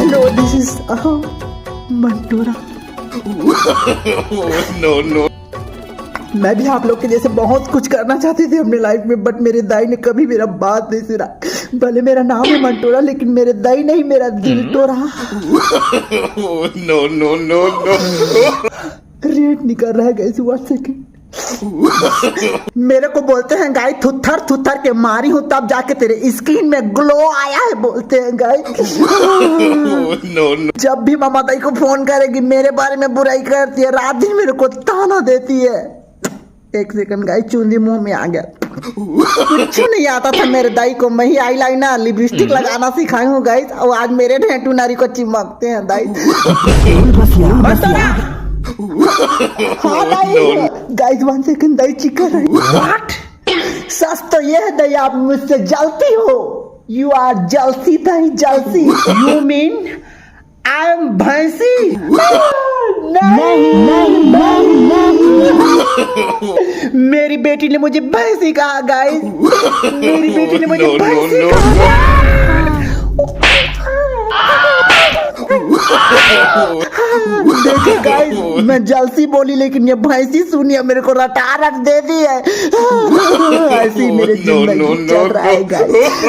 Hello this is मंटोरा। No no. मैं भी आप लोग के जैसे बहुत कुछ करना चाहती थी अपने लाइफ में, बट मेरे दाई ने कभी मेरा बात नहीं सुना। भले मेरा नाम है मंटोरा, लेकिन मेरे दाई नहीं, मेरा दिल टोरा। No no no no. Rate नहीं कर रहा है गाइस, 1 सेकेंड। मेरे को बोलते हैं गाइस थुथर थुथर के मारी हूँ तब जाके तेरे स्किन में ग्लो आया है, बोलते हैं गाइस। No no. जब भी मामा दाई को फोन करेगी मेरे बारे में बुराई करती है, रात दिन मेरे को ताना देती है। 1 सेकंड गाइस, चूंदी मुंह में आ गया। कुछ नहीं आता था मेरे दाई को, मैं ही आईलाइनर लिपस्टिक लगाना सिखाई हूँ गाइस, और आज मेरे ढेंटू नारी को चिमकते हैं दाई। हाँ दाई गाइस 1 सेकंड दाई चिकन है। व्हाट? सच तो ये है दाई, आप मुझसे जलती हो। यू आर जलसी दाई, jealousy. You mean I am भैंसी? नहीं। मेरी बेटी ने मुझे भैंसी कहा गाइस, मेरी बेटी ने मुझे भैंसी कहा। देखिए गाइस, मैं जलसी बोली लेकिन ये भैंसी सुनिए मेरे को रटा रट दे दी है। ऐसी मेरे जिंदगी चल रहा है गाइस।